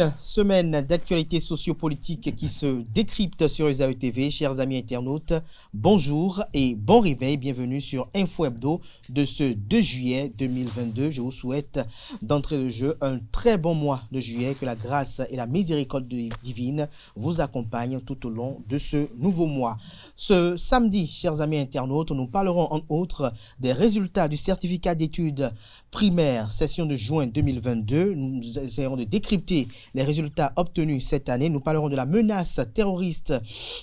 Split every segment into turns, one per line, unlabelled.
Une semaine d'actualité sociopolitique qui se décrypte sur Esaü TV. Chers amis internautes, bonjour et bon réveil. Bienvenue sur Info Hebdo de ce 2 juillet 2022. Je vous souhaite d'entrée de jeu un très bon mois de juillet. Que la grâce et la miséricorde divine vous accompagnent tout au long de ce nouveau mois. Ce samedi, chers amis internautes, nous parlerons entre autres des résultats du certificat d'études primaires session de juin 2022. Nous essayerons de décrypter les résultats obtenus cette année. Nous parlerons de la menace terroriste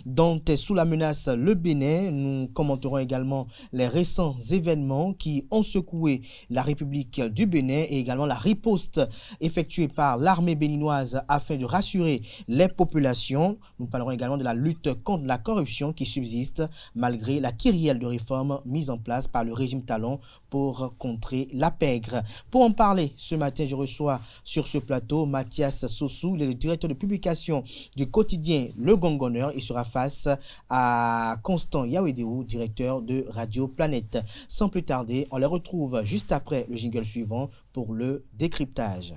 dont est sous la menace le Bénin. Nous commenterons également les récents événements qui ont secoué la République du Bénin et également la riposte effectuée par l'armée béninoise afin de rassurer les populations. Nous parlerons également de la lutte contre la corruption qui subsiste malgré la kyrielle de réformes mise en place par le régime Talon pour contrer la pègre. Pour en parler, ce matin, je reçois sur ce plateau Mathias Sossou, il est le directeur de publication du quotidien Le Gongoneur. Il sera face à Constant Yawedéou, directeur de Radio Planète. Sans plus tarder, on les retrouve juste après le jingle suivant pour le décryptage.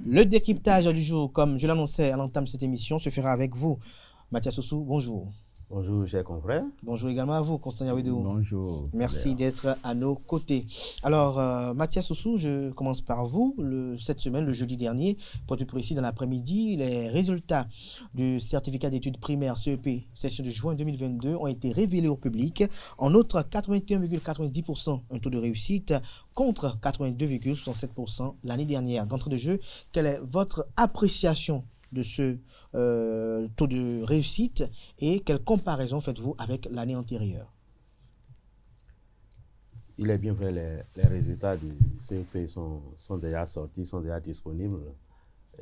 Le décryptage du jour, comme je l'annonçais à l'entame de cette émission, se fera avec vous. Mathias Sossou, bonjour.
Bonjour, chers confrères.
Bonjour également à vous, Constant Yawedéou.
Bonjour.
Merci d'être à nos côtés. Alors, Mathias Sossou, je commence par vous. Cette semaine, le jeudi dernier, pour être précis, dans l'après-midi, les résultats du certificat d'études primaires CEP, session de juin 2022, ont été révélés au public. En outre, 81,90% un taux de réussite contre 82,67% l'année dernière. D'entrée de jeu, quelle est votre appréciation de ce taux de réussite et quelle comparaison faites-vous avec l'année antérieure?
Il est bien vrai, les résultats du CEP sont déjà sortis, sont déjà disponibles.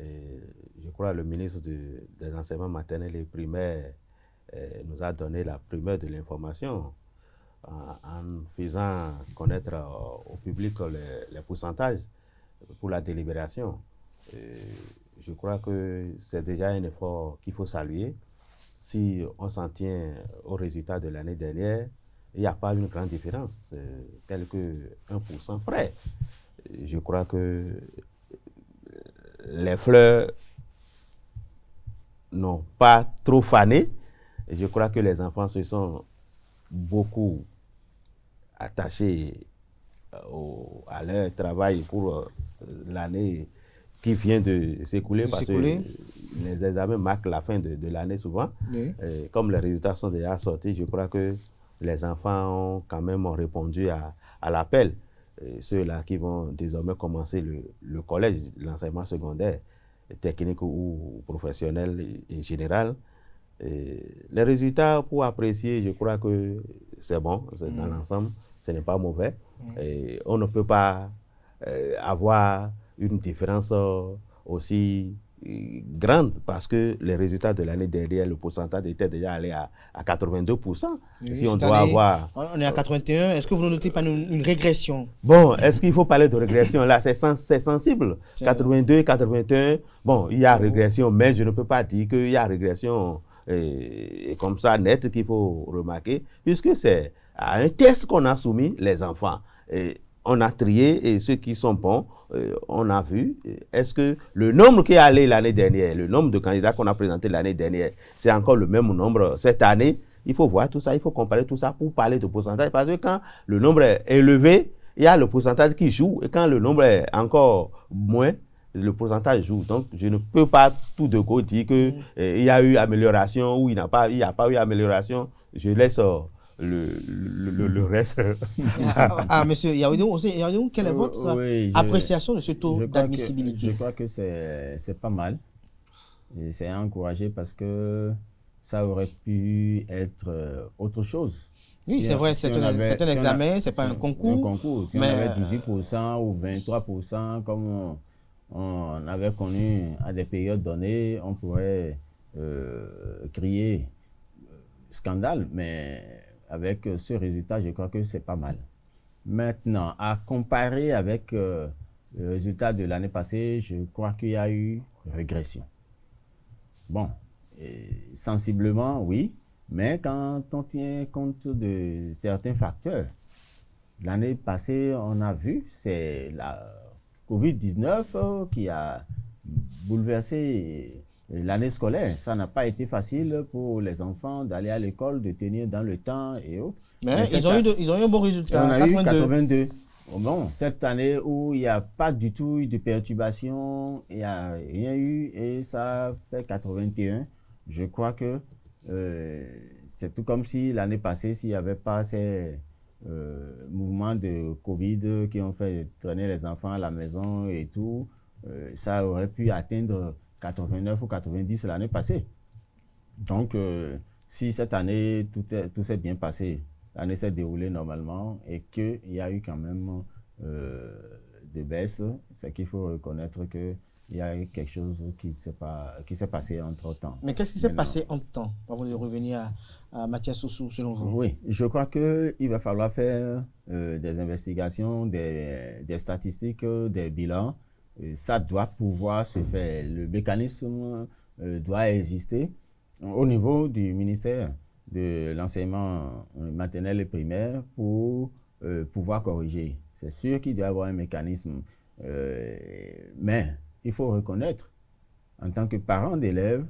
Et je crois que le ministre des enseignements maternels et primaires nous a donné la primeur de l'information en faisant connaître au public les pourcentages pour la délibération. Je crois que c'est déjà un effort qu'il faut saluer. Si on s'en tient aux résultats de l'année dernière, il n'y a pas une grande différence, quelques 1% près. Je crois que les fleurs n'ont pas trop fané. Je crois que les enfants se sont beaucoup attachés à leur travail pour l'année qui vient de s'écouler parce que les examens marquent la fin de l'année souvent. Oui. Comme les résultats sont déjà sortis, je crois que les enfants ont quand même répondu à l'appel. Ceux-là qui vont désormais commencer le collège, l'enseignement secondaire, technique ou professionnel et général. Les résultats, pour apprécier, je crois que c'est bon. Dans l'ensemble, ce n'est pas mauvais. On ne peut pas avoir une différence aussi grande parce que les résultats de l'année dernière, le pourcentage était déjà allé à 82%.
Oui,
si on doit avoir...
On est à 81, est-ce que vous ne notez pas une régression?
Bon, est-ce qu'il faut parler de régression? Là, c'est sensible. 82, 81, bon, il y a régression, mais je ne peux pas dire qu'il y a régression comme ça, nette, qu'il faut remarquer, puisque c'est à un test qu'on a soumis les enfants. On a trié et ceux qui sont bons, on a vu. Est-ce que le nombre qui est allé l'année dernière, le nombre de candidats qu'on a présenté l'année dernière, c'est encore le même nombre cette année? Il faut voir tout ça, il faut comparer tout ça pour parler de pourcentage. Parce que quand le nombre est élevé, il y a le pourcentage qui joue. Et quand le nombre est encore moins, le pourcentage joue. Donc, je ne peux pas tout de go dire qu'il y a eu amélioration ou il n'y a pas eu amélioration. Je laisse... le reste.
Monsieur Yawedéou, quelle est votre appréciation de ce taux d'admissibilité?
Je crois que c'est pas mal. C'est encouragé parce que ça aurait pu être autre chose.
Oui, c'est vrai, c'est un examen, c'est pas un concours.
Si on avait 18% ou 23%, comme on avait connu à des périodes données, on pourrait crier scandale, mais avec ce résultat, je crois que c'est pas mal. Maintenant, à comparer avec le résultat de l'année passée, je crois qu'il y a eu régression. Bon, sensiblement, oui, mais quand on tient compte de certains facteurs, L'année passée, on a vu, c'est la Covid-19 qui a bouleversé l'année scolaire. Ça n'a pas été facile pour les enfants d'aller à l'école, de tenir dans le temps et autres.
Mais ils ont eu un bon résultat.
On a eu 82. Bon, cette année où il n'y a pas du tout eu de perturbation, il n'y a rien eu et ça fait 81. Je crois que c'est tout comme si l'année passée, s'il n'y avait pas ces mouvements de Covid qui ont fait traîner les enfants à la maison et tout, ça aurait pu atteindre 89 ou 90 l'année passée. Donc, si cette année, tout s'est bien passé, l'année s'est déroulée normalement et qu'il y a eu quand même des baisses, c'est qu'il faut reconnaître qu'il y a eu quelque chose qui s'est passé entre-temps.
Mais qu'est-ce qui s'est passé entre-temps, avant de revenir à Mathias Sossou, selon vous?
Oui, je crois qu'il va falloir faire des investigations, des statistiques, des bilans. Ça doit pouvoir se faire. Le mécanisme doit exister au niveau du ministère de l'enseignement maternel et primaire pour pouvoir corriger. C'est sûr qu'il doit y avoir un mécanisme, mais il faut reconnaître en tant que parent d'élèves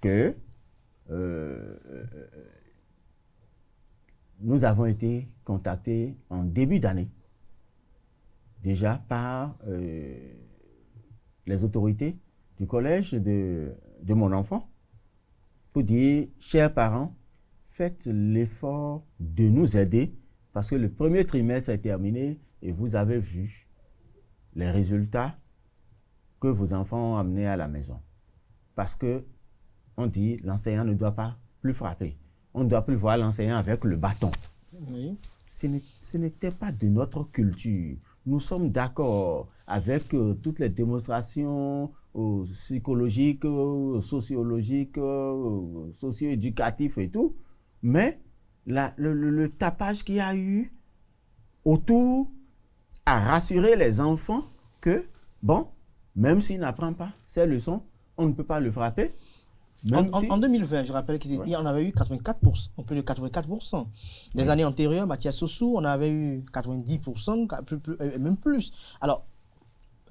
que nous avons été contactés en début d'année déjà par les autorités du collège de mon enfant pour dire, chers parents, faites l'effort de nous aider parce que le premier trimestre est terminé et vous avez vu les résultats que vos enfants ont amenés à la maison. Parce que on dit, l'enseignant ne doit pas plus frapper. On ne doit plus voir l'enseignant avec le bâton.
Oui.
Ce n'était pas de notre culture. Nous sommes d'accord avec toutes les démonstrations psychologiques, sociologiques, socio-éducatifs et tout, mais le tapage qu'il y a eu autour a rassuré les enfants que, bon, même s'il n'apprend pas ces leçons, on ne peut pas le frapper.
En 2020, je rappelle qu'il y en avait eu 84%, plus de 84%. Les années antérieures, Mathias Sossou, on avait eu 90%, même plus. Alors,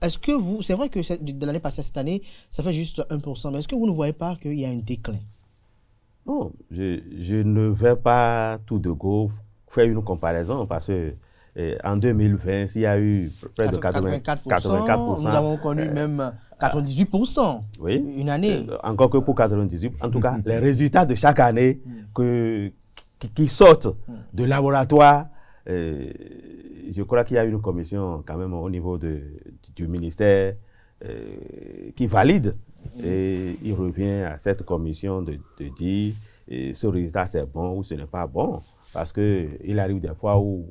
est-ce que vous, c'est vrai que de l'année passée à cette année, ça fait juste 1%, mais est-ce que vous ne voyez pas qu'il y a un déclin?
Non, je ne vais pas tout de go faire une comparaison parce que en 2020, s'il y a eu près de 84%,
nous avons connu même 98% une année.
Encore que pour 98%, en tout cas, les résultats de chaque année qui sortent de laboratoire, je crois qu'il y a une commission quand même au niveau du ministère qui valide. Et il revient à cette commission de dire ce résultat c'est bon ou ce n'est pas bon. Parce qu'il arrive des fois où,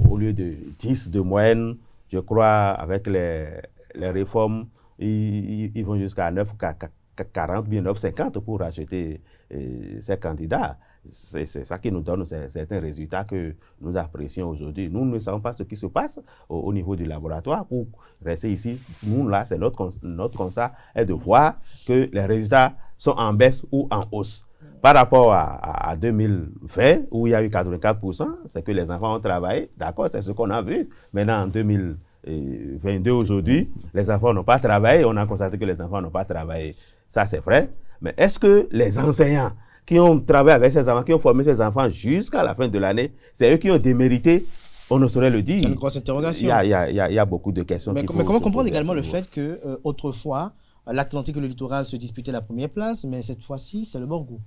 au lieu de 10 de moyenne, je crois, avec les réformes, ils vont jusqu'à 9,40, bien 9,50 pour racheter ces candidats. C'est ça qui nous donne certains résultats que nous apprécions aujourd'hui. Nous ne savons pas ce qui se passe au niveau du laboratoire. Pour rester ici, nous, là, c'est notre constat est de voir que les résultats sont en baisse ou en hausse. Par rapport à 2020, où il y a eu 84%, c'est que les enfants ont travaillé. D'accord, c'est ce qu'on a vu. Maintenant, en 2022, aujourd'hui, les enfants n'ont pas travaillé. On a constaté que les enfants n'ont pas travaillé. Ça, c'est vrai. Mais est-ce que les enseignants qui ont travaillé avec ces enfants, qui ont formé ces enfants jusqu'à la fin de l'année, c'est eux qui ont démérité? On ne saurait le dire.
C'est une grosse interrogation.
Il y a beaucoup de questions.
Mais comment comprendre également le fait que autrefois, l'Atlantique et le littoral se disputaient la première place, mais cette fois-ci, c'est le Borgou?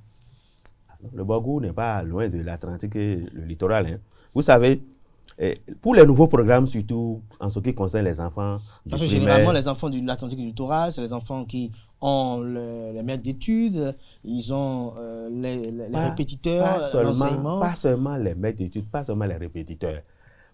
Le Borgou n'est pas loin de l'Atlantique et le littoral. Hein. Vous savez, pour les nouveaux programmes, surtout en ce qui concerne les enfants.
Parce que généralement, les enfants de l'Atlantique et du littoral, c'est les enfants qui ont les maîtres d'études, ils ont les répétiteurs, l'enseignement.
Pas seulement les maîtres d'études, pas seulement les répétiteurs.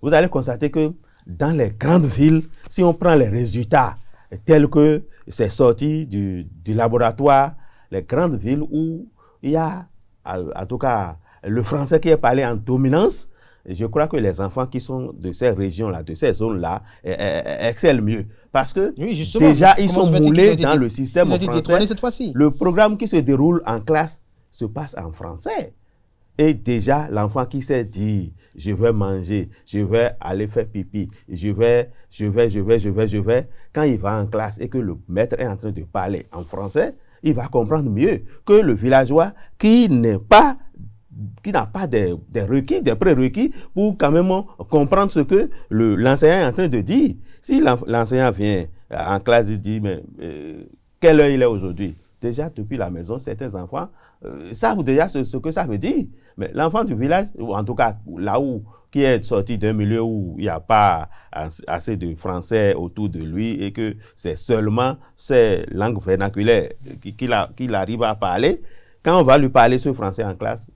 Vous allez constater que dans les grandes villes, si on prend les résultats tels que c'est sorti du laboratoire, les grandes villes où il y a, en tout cas, le français qui est parlé en dominance, je crois que les enfants qui sont de ces régions-là, de ces zones-là, excellent mieux. Parce que déjà, ils sont moulés dans le système français.
Cette fois-ci.
Le programme qui se déroule en classe se passe en français. Et déjà, l'enfant qui sait dire, je vais manger, je vais aller faire pipi, je vais, quand il va en classe et que le maître est en train de parler en français, il va comprendre mieux que le villageois qui n'a pas des requis, des prérequis pour quand même comprendre ce que l'enseignant est en train de dire. Si l'enseignant vient en classe et dit, mais quelle heure il est aujourd'hui? Déjà, depuis la maison, certains enfants savent déjà ce que ça veut dire. Mais l'enfant du village, ou en tout cas là où, qui est sorti d'un milieu où il n'y a pas assez de français autour de lui et que c'est seulement ces langues vernaculaires qu'il arrive à parler, quand on va lui parler ce français en classe,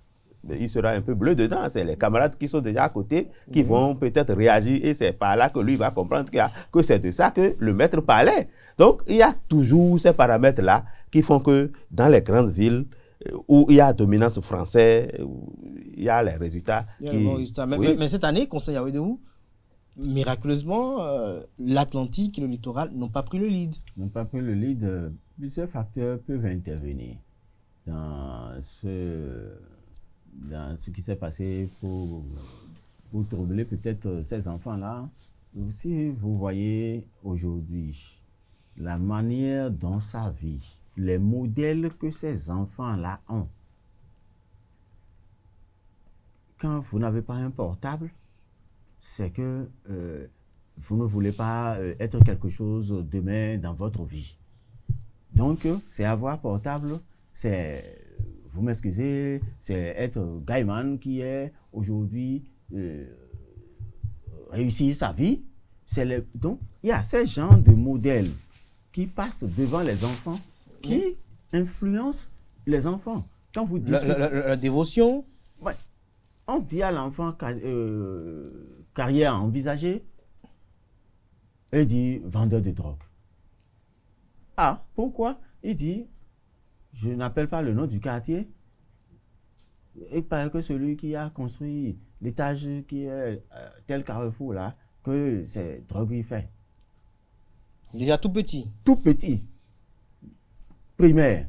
il sera un peu bleu dedans. C'est les camarades qui sont déjà à côté qui vont peut-être réagir et c'est par là que lui va comprendre que c'est de ça que le maître parlait. Donc, il y a toujours ces paramètres-là qui font que dans les grandes villes où il y a dominance française, il y a les résultats.
Mais cette année, Conseil Yaoundé, miraculeusement, l'Atlantique et le littoral n'ont pas pris le lead.
N'ont pas pris le lead. Plusieurs facteurs peuvent intervenir dans ce qui s'est passé pour troubler peut-être ces enfants-là. Si vous voyez aujourd'hui la manière dont ça vit, les modèles que ces enfants-là ont, quand vous n'avez pas un portable, c'est que vous ne voulez pas être quelque chose demain dans votre vie. Donc, c'est avoir portable, c'est... Vous m'excusez, c'est être Gaiman qui est aujourd'hui réussir sa vie. Donc, il y a ces genres de modèles qui passent devant les enfants, qui influencent les enfants. Quand vous dites
la dévotion.
Ouais, on dit à l'enfant carrière envisagée, il dit vendeur de drogue. Ah, pourquoi? Il dit je n'appelle pas le nom du quartier. Il paraît que celui qui a construit l'étage qui est tel carrefour là, que c'est drogue il fait.
Déjà tout petit.
Tout petit. Primaire.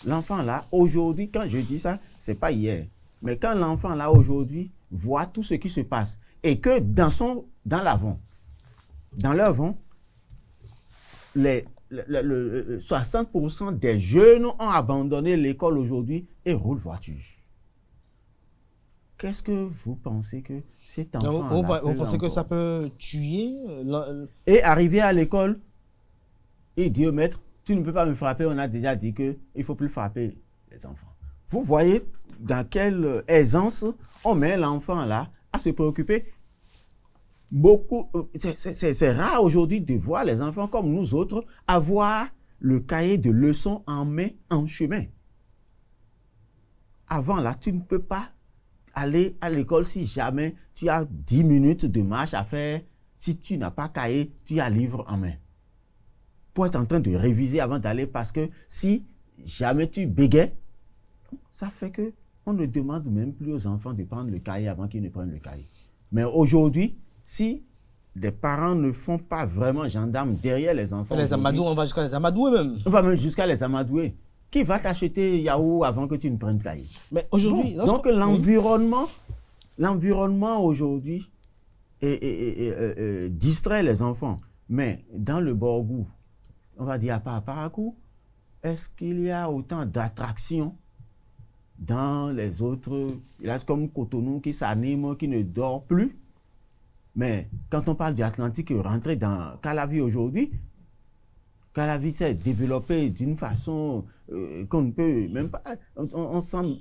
L'enfant là, aujourd'hui, quand je dis ça, c'est pas hier. Mais quand l'enfant là, aujourd'hui, voit tout ce qui se passe et que dans leur vent, les 60% des jeunes ont abandonné l'école aujourd'hui et roulent voiture. Qu'est-ce que vous pensez que cet enfant-là
vous pensez que ça peut tuer
Et arriver à l'école, il dit au maître, tu ne peux pas me frapper, on a déjà dit qu'il ne faut plus frapper les enfants. Vous voyez dans quelle aisance on met l'enfant là à se préoccuper. C'est rare aujourd'hui de voir les enfants comme nous autres avoir le cahier de leçons en main, en chemin. Avant là, tu ne peux pas aller à l'école si jamais tu as 10 minutes de marche à faire. Si tu n'as pas cahier, tu as livre en main. Pour être en train de réviser avant d'aller, parce que si jamais tu bégais, ça fait que on ne demande même plus aux enfants de prendre le cahier avant qu'ils ne prennent le cahier. Mais aujourd'hui, si les parents ne font pas vraiment gendarmes derrière les enfants...
Les amadoués, on va jusqu'à les amadouer même.
On va même jusqu'à les amadouer. Qui va t'acheter Yahoo avant que tu ne prennes cahier?
Mais aujourd'hui...
Donc l'environnement aujourd'hui distrait les enfants. Mais dans le Borgou, on va dire à Parakou, est-ce qu'il y a autant d'attractions dans les autres villages comme Cotonou qui s'anime, qui ne dort plus? Mais quand on parle du Atlantique, rentrer dans Calavi aujourd'hui, Calavi s'est développé d'une façon qu'on ne peut même pas...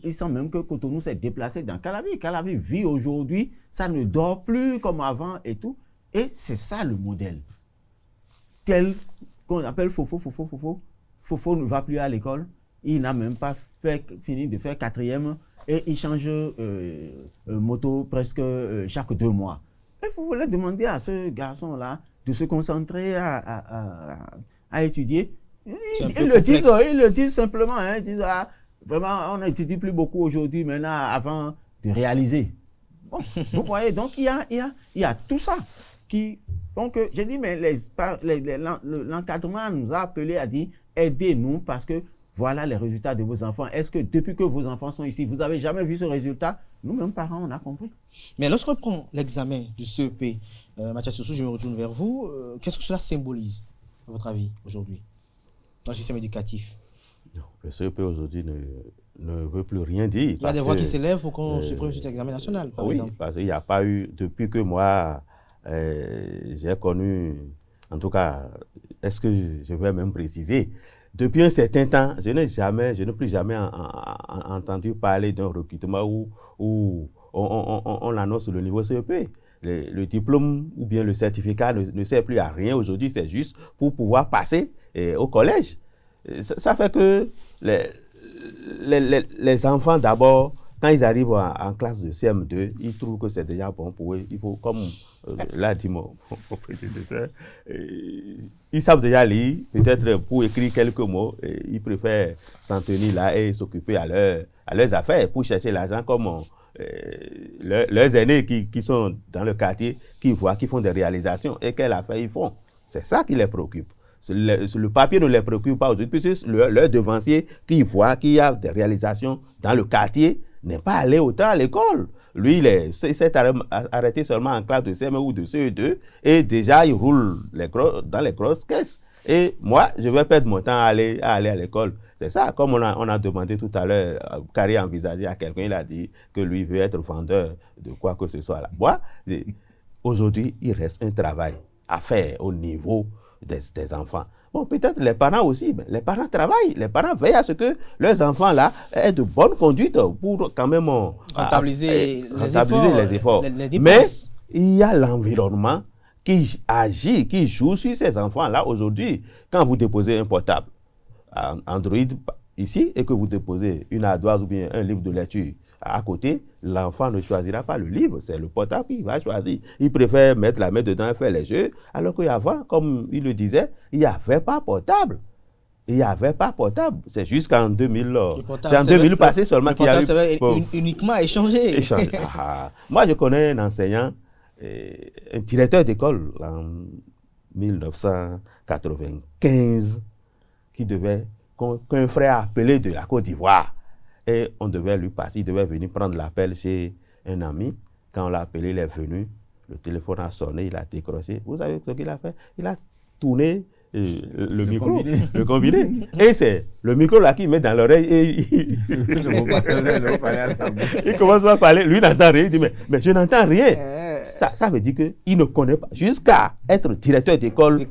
il semble même que Cotonou s'est déplacé dans Calavi. Calavi vit aujourd'hui, ça ne dort plus comme avant et tout. Et c'est ça le modèle. Tel qu'on appelle Fofo. Fofo ne va plus à l'école. Il n'a même pas fini de faire 4e et il change moto presque chaque 2 mois. Et vous voulez demander à ce garçon-là de se concentrer à étudier. Ils le disent simplement. Ils disent, vraiment, on n'étudie plus beaucoup aujourd'hui, maintenant, avant de réaliser. Bon, vous voyez, donc il y a tout ça. Donc, j'ai dit, mais l'encadrement nous a appelé à dire, aidez-nous parce que voilà les résultats de vos enfants. Est-ce que depuis que vos enfants sont ici, vous n'avez jamais vu ce résultat? Nous-mêmes, parents, on a compris.
Mais lorsqu'on prend l'examen du CEP, Mathias Soussou, je me retourne vers vous. Qu'est-ce que cela symbolise, à votre avis, aujourd'hui, dans le système éducatif?
Non, le CEP aujourd'hui ne veut plus rien dire.
Il y a des voix qui s'élèvent pour qu'on supprime cet examen national, par exemple.
Oui, parce qu'il n'y a pas eu, depuis que moi, j'ai connu, en tout cas, est-ce que je vais même préciser, depuis un certain temps, je n'ai plus jamais entendu parler d'un recrutement où on annonce le niveau CEP. Le diplôme ou bien le certificat ne sert plus à rien aujourd'hui, c'est juste pour pouvoir passer au collège. Ça fait que les enfants, d'abord, quand ils arrivent en classe de CM2, ils trouvent que c'est déjà bon pour eux. Il faut, comme l'a dit mon prédécesseur, ils savent déjà lire, peut-être pour écrire quelques mots, ils préfèrent s'en tenir là et s'occuper à leurs affaires pour chercher l'argent comme leurs aînés qui sont dans le quartier, qui voient, qui font des réalisations et quelle affaire ils font. C'est ça qui les préoccupe. Le papier ne les préoccupe pas aujourd'hui, puisque leur devancier qui voit qu'il y a des réalisations dans le quartier n'est pas allé autant à l'école. Lui, il s'est arrêté seulement en classe de CM1 ou de CE2 et déjà il roule dans les grosses caisses. Et moi, je vais perdre mon temps à aller à l'école. C'est ça, comme on a demandé tout à l'heure, Carré envisagé à quelqu'un, il a dit que lui veut être vendeur de quoi que ce soit là. Moi, aujourd'hui, il reste un travail à faire au niveau des enfants. Bon, peut-être les parents aussi, mais les parents travaillent, les parents veillent à ce que leurs enfants là aient de bonnes conduites pour quand même
rentabiliser
les efforts. Mais il y a l'environnement qui agit, qui joue sur ces enfants-là aujourd'hui. Quand vous déposez un portable Android ici et que vous déposez une ardoise ou bien un livre de lecture à côté, l'enfant ne choisira pas le livre, c'est le portable qu'il va choisir. Il préfère mettre la main dedans et faire les jeux, alors qu'avant, comme il le disait, il n'y avait pas portable. Il n'y avait pas portable. C'est jusqu'en 2000. C'est en 2000 passé seulement qu'il y a eu.
Uniquement échangé.
Moi, je connais un enseignant, un directeur d'école en 1995 qui devait, qu'un frère appelé de la Côte d'Ivoire. Et on devait lui passer, il devait venir prendre l'appel chez un ami. Quand on l'a appelé, il est venu, le téléphone a sonné, il a décroché. Vous savez ce qu'il a fait? Il a tourné le micro, le combiné. Et c'est le micro là qu'il met dans l'oreille et il commence à parler. Lui n'entend rien, il dit mais je n'entends rien. Ça veut dire qu'il ne connaît pas, jusqu'à être directeur d'école,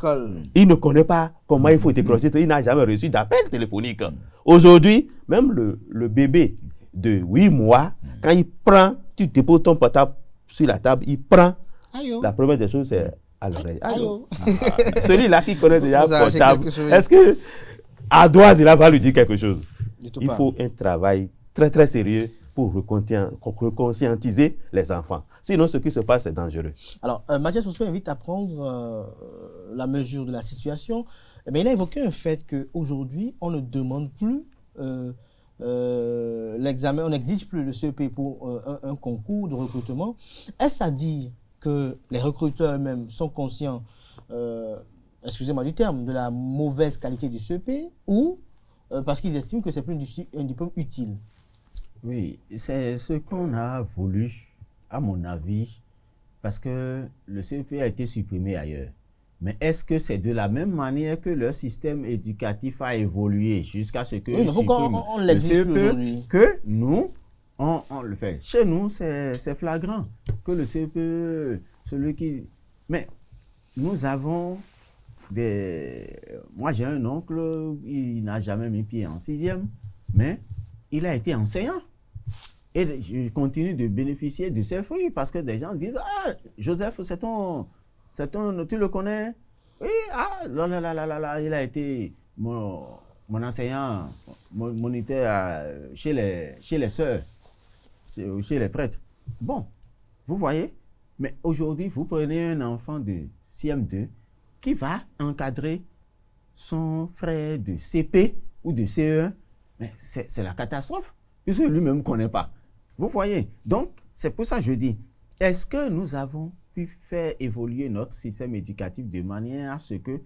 il ne connaît pas comment il faut décrocher, il n'a jamais reçu d'appel téléphonique. Aujourd'hui, même le bébé de 8 mois, quand il prend, tu déposes ton portable sur la table, il prend, la première des choses c'est à l'oreille. Celui-là qui connaît déjà le portable, est-ce que Adoise, il va lui dire quelque chose? Il faut un travail très très sérieux pour reconscientiser les enfants. Sinon, ce qui se passe est dangereux.
Alors, Mathias Soussou invite à prendre la mesure de la situation. Mais il a évoqué un fait qu'aujourd'hui, on ne demande plus l'examen, on n'exige plus le CEP pour un concours de recrutement. Est-ce à dire que les recruteurs eux-mêmes sont conscients, excusez-moi du terme, de la mauvaise qualité du CEP ou parce qu'ils estiment que c'est plus un diplôme utile?
Oui, c'est ce qu'on a voulu, à mon avis, parce que le CEP a été supprimé ailleurs. Mais est-ce que c'est de la même manière que leur système éducatif a évolué jusqu'à ce que
on l'exige plus aujourd'hui
que nous, on le fait. Chez nous, c'est flagrant que le CEP, celui qui... Mais nous avons des... Moi, j'ai un oncle, il n'a jamais mis pied en 6e, mais il a été enseignant. Et je continue de bénéficier de ses fruits parce que des gens disent « Ah, Joseph, c'est ton, tu le connais? Oui, il a été mon enseignant, mon moniteur chez les sœurs, chez les prêtres. » Bon, vous voyez, mais aujourd'hui, vous prenez un enfant de CM2 qui va encadrer son frère de CP ou de CE1, mais c'est la catastrophe, puisque lui-même ne connaît pas. Vous voyez, donc c'est pour ça que je dis, est-ce que nous avons pu faire évoluer notre système éducatif de manière à ce que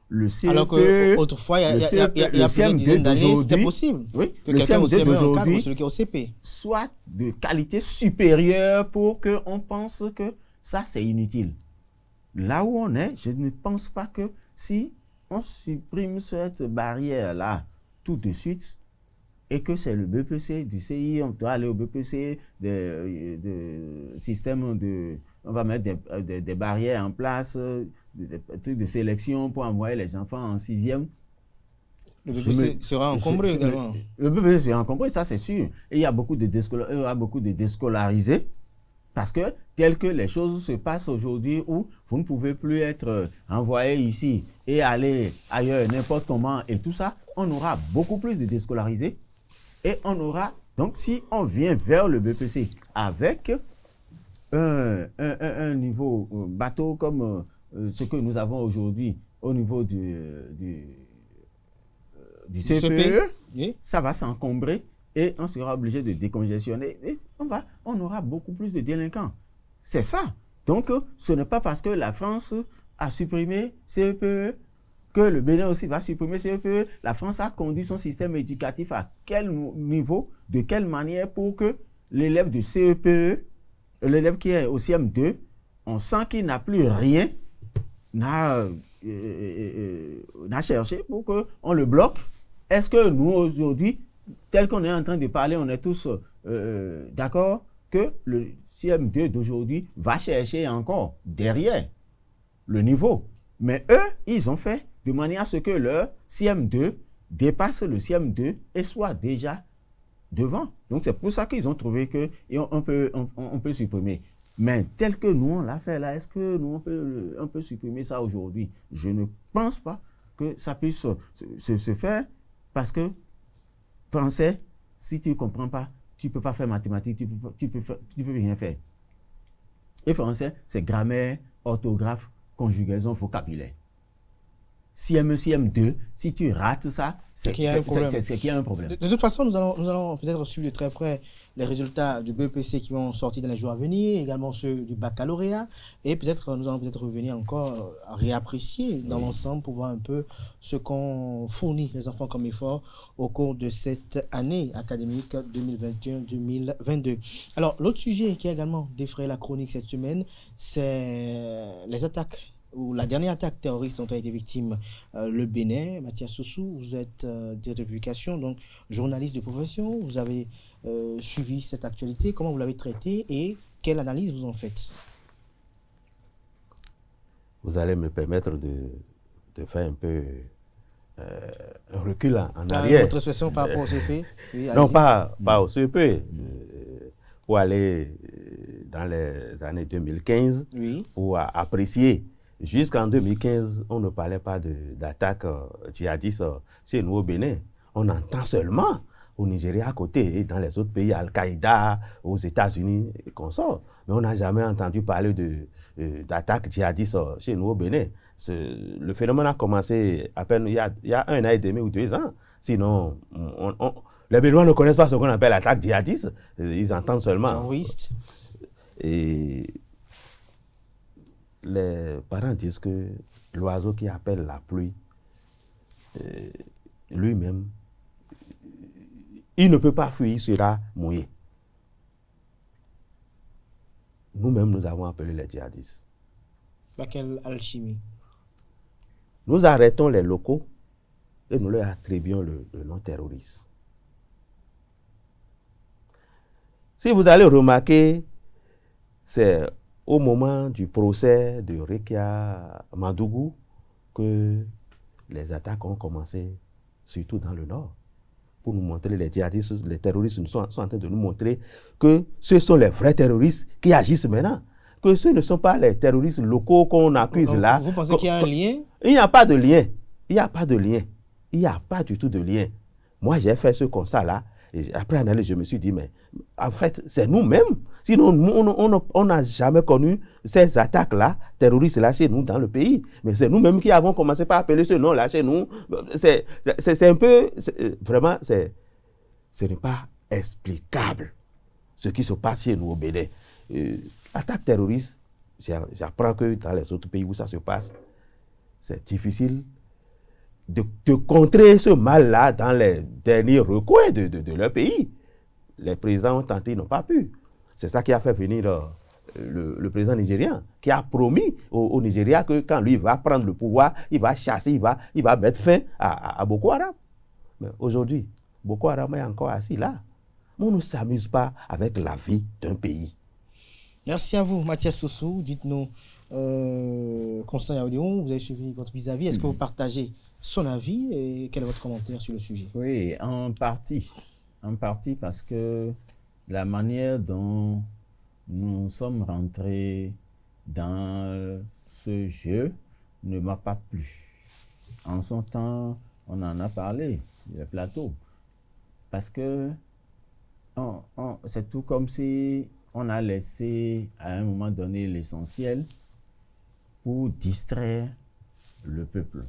le CEPE...
Alors qu'autrefois, il y a plusieurs dizaines d'années, c'était possible.
Oui,
que
le
quelqu'un au
CM2
CM1 encadre
d'aujourd'hui
celui qui est au CP.
soit de qualité supérieure pour qu'on pense que ça, c'est inutile. Là où on est, je ne pense pas que si on supprime cette barrière-là tout de suite, et que c'est le BPC du CI, on doit aller au BPC, système de... On va mettre des barrières en place, des trucs de sélection pour envoyer les enfants en 6e.
Le BPC sera encombré également.
Le BPC sera encombré, ça c'est sûr. Et il y a beaucoup de déscolarisés, parce que tel que les choses se passent aujourd'hui, où vous ne pouvez plus être envoyé ici et aller ailleurs n'importe comment et tout ça, on aura beaucoup plus de déscolarisés. Et on aura, donc si on vient vers le BPC avec un niveau bateau comme ce que nous avons aujourd'hui au niveau du CPE, oui. Ça va s'encombrer et on sera obligé de décongestionner. Et on aura beaucoup plus de délinquants. C'est ça. Donc, ce n'est pas parce que la France a supprimé CPE que le Bénin aussi va supprimer CPE. La France a conduit son système éducatif à quel niveau, de quelle manière pour que l'élève de CPE, l'élève qui est au CM2, on sent qu'il n'a plus rien, n'a cherché pour qu'on le bloque. Est-ce que nous, aujourd'hui, tel qu'on est en train de parler, on est tous d'accord que le CM2 d'aujourd'hui va chercher encore derrière le niveau. Mais eux, ils ont fait de manière à ce que leur CM2 dépasse le CM2 et soit déjà devant. Donc c'est pour ça qu'ils ont trouvé qu'on peut supprimer. Mais tel que nous on l'a fait là, est-ce que nous on peut supprimer ça aujourd'hui? Je ne pense pas que ça puisse se faire, parce que français, si tu ne comprends pas, tu ne peux pas faire mathématiques, tu peux rien faire. Et français, c'est grammaire, orthographe, conjugaison, vocabulaire. CM1, CM2, si tu rates ça, c'est qu'il y a un problème.
De toute façon, nous allons peut-être suivre de très près les résultats du BEPC qui vont sortir dans les jours à venir, également ceux du baccalauréat, et peut-être nous allons revenir encore à réapprécier dans l'ensemble pour voir un peu ce qu'ont fourni les enfants comme effort au cours de cette année académique 2021-2022. Alors, l'autre sujet qui a également défrayé la chronique cette semaine, c'est les attaques, ou la dernière attaque terroriste dont a été victime le Bénin. Mathias Soussou, vous êtes directeur de publication, donc journaliste de profession. Vous avez suivi cette actualité. Comment vous l'avez traitée et quelle analyse vous en faites?
Vous allez me permettre de faire un peu un recul en arrière.
Votre expression par rapport au CP? Oui,
non, pas au CP. Pour aller dans les années 2015, oui, pour apprécier. Jusqu'en 2015, on ne parlait pas d'attaque djihadiste chez nous au Bénin. On entend seulement au Nigeria à côté et dans les autres pays, Al-Qaïda, aux États-Unis et consorts. Mais on n'a jamais entendu parler d'attaque djihadiste chez nous au Bénin. Le phénomène a commencé à peine il y a 1 an et demi ou 2 ans. Sinon, les Béninois ne connaissent pas ce qu'on appelle l'attaque djihadiste. Ils entendent seulement.
Terroriste.
Et les parents disent que l'oiseau qui appelle la pluie, lui-même, il ne peut pas fuir, il sera mouillé. Nous-mêmes, nous avons appelé les djihadistes.
Par quelle alchimie?
Nous arrêtons les locaux et nous leur attribuons le nom terroriste. Si vous allez remarquer, c'est au moment du procès de Rekia Madougou que les attaques ont commencé, surtout dans le nord, pour nous montrer, les djihadistes, les terroristes sont en train de nous montrer que ce sont les vrais terroristes qui agissent maintenant, que ce ne sont pas les terroristes locaux qu'on accuse là.
Vous pensez qu'il y a un lien?
Il n'y a pas de lien. Il n'y a pas de lien. Il n'y a pas du tout de lien. Moi, j'ai fait ce constat-là. Et après analyse, je me suis dit, mais en fait, c'est nous-mêmes. Sinon, on n'a jamais connu ces attaques-là, terroristes-là, chez nous, dans le pays. Mais c'est nous-mêmes qui avons commencé par appeler ce nom-là chez nous. C'est un peu, vraiment, ce n'est pas explicable ce qui se passe chez nous au Bénin. Attaque terroriste, j'apprends que dans les autres pays où ça se passe, c'est difficile de contrer ce mal-là dans les derniers recoins de leur pays. Les présidents ont tenté, ils n'ont pas pu. C'est ça qui a fait venir le président nigérien, qui a promis au Nigeria que quand lui va prendre le pouvoir, il va chasser, il va mettre fin à Boko Haram. Mais aujourd'hui, Boko Haram est encore assis là. On ne s'amuse pas avec la vie d'un pays.
Merci à vous, Mathias Sossou. Dites-nous, Constant Yaoudéon, vous avez suivi votre vis-à-vis. Est-ce que vous partagez son avis et quel est votre commentaire sur le sujet?
Oui, en partie. En partie parce que la manière dont nous sommes rentrés dans ce jeu ne m'a pas plu. En son temps, on en a parlé, le plateau. Parce que c'est tout comme si on a laissé à un moment donné l'essentiel pour distraire le peuple.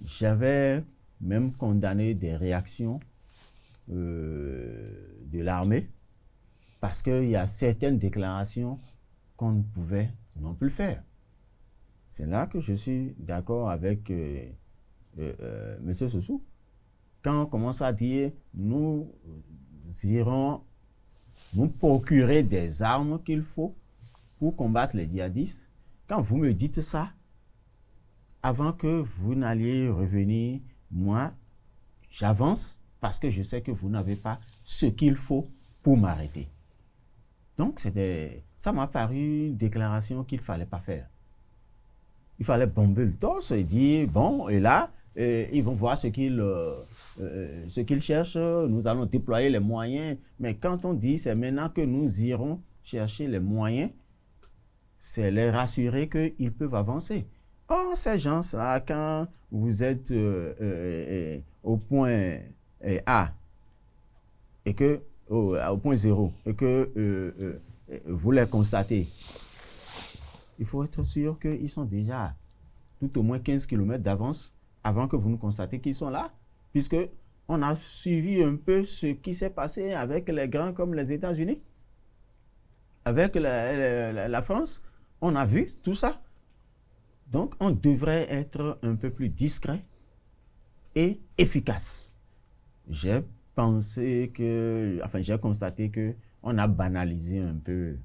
J'avais même condamné des réactions de l'armée parce qu'il y a certaines déclarations qu'on ne pouvait non plus faire. C'est là que je suis d'accord avec M. Sossou. Quand on commence à dire nous irons nous procurer des armes qu'il faut pour combattre les djihadistes, quand vous me dites ça, avant que vous n'alliez revenir, moi, j'avance parce que je sais que vous n'avez pas ce qu'il faut pour m'arrêter. Donc, ça m'a paru une déclaration qu'il ne fallait pas faire. Il fallait bomber le torse et dire, bon, et là, ils vont voir ce qu'ils cherchent, nous allons déployer les moyens. Mais quand on dit, c'est maintenant que nous irons chercher les moyens, c'est les rassurer qu'ils peuvent avancer. Or, ces gens-là, quand vous êtes au point A, et que, au point 0, et que vous les constatez, il faut être sûr qu'ils sont déjà tout au moins 15 km d'avance avant que vous nous constatez qu'ils sont là, puisque on a suivi un peu ce qui s'est passé avec les grands comme les États-Unis, avec la France, on a vu tout ça. Donc, on devrait être un peu plus discret et efficace. J'ai pensé j'ai constaté qu'on a banalisé un peu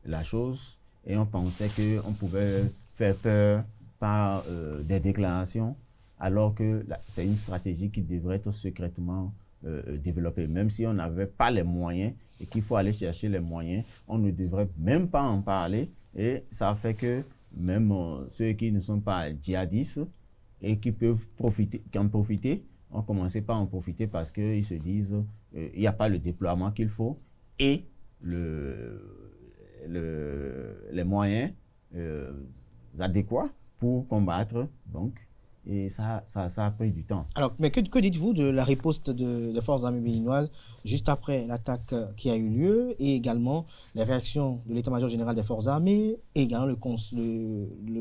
la chose et on pensait qu'on pouvait faire peur par des déclarations, alors que c'est une stratégie qui devrait être secrètement développée. Même si on n'avait pas les moyens et qu'il faut aller chercher les moyens, on ne devrait même pas en parler. Et ça fait que même ceux qui ne sont pas djihadistes et qui peuvent en profiter, ont commencé par en profiter parce qu'ils se disent il n'y a pas le déploiement qu'il faut et les moyens adéquats pour combattre. Donc, et ça a pris du temps.
Alors, mais que dites-vous de la riposte des forces armées béninoises juste après l'attaque qui a eu lieu et également les réactions de l'état-major général des forces armées et également le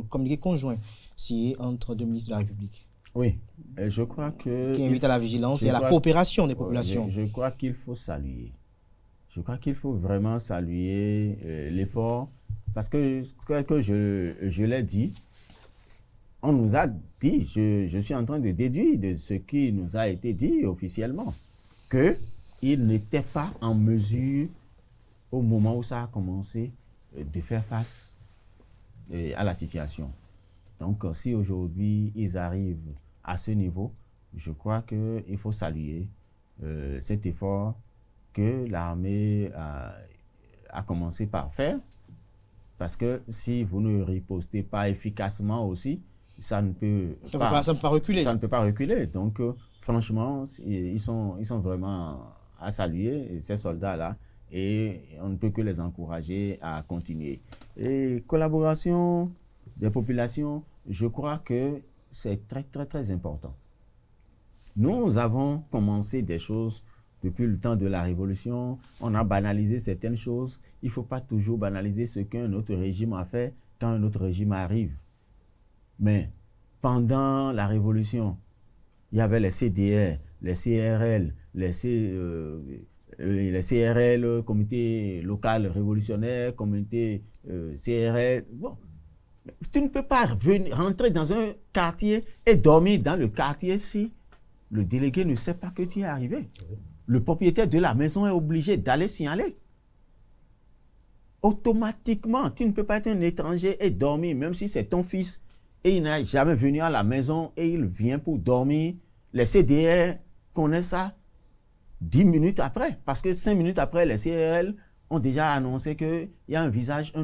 communiqué conjoint signé entre deux ministres de la République?
Oui, je crois que...
Qui invite à la vigilance et à la coopération des populations.
Je crois qu'il faut saluer. Je crois qu'il faut vraiment saluer l'effort parce que je l'ai dit, on nous a dit, je suis en train de déduire de ce qui nous a été dit officiellement, qu'ils n'étaient pas en mesure, au moment où ça a commencé, de faire face à la situation. Donc, si aujourd'hui, ils arrivent à ce niveau, je crois qu'il faut saluer cet effort que l'armée a commencé par faire, parce que si vous ne ripostez pas efficacement aussi, ça ne peut pas reculer. Ça ne peut pas reculer. Donc, franchement, ils sont vraiment à saluer, ces soldats-là, et on ne peut que les encourager à continuer. Et collaboration des populations, je crois que c'est très, très, très important. Nous avons commencé des choses depuis le temps de la Révolution. On a banalisé certaines choses. Il ne faut pas toujours banaliser ce qu'un autre régime a fait quand un autre régime arrive. Mais pendant la Révolution, il y avait les CDR, les CRL, les CRL, comité local révolutionnaire, comité CRL. Bon, Tu ne peux pas rentrer dans un quartier et dormir dans le quartier si le délégué ne sait pas que tu es arrivé. Le propriétaire de la maison est obligé d'aller signaler. Automatiquement, tu ne peux pas être un étranger et dormir, même si c'est ton fils et il n'est jamais venu à la maison et il vient pour dormir. Les CDR connaissent ça 10 minutes après, parce que 5 minutes après, les CRL ont déjà annoncé qu'il y a un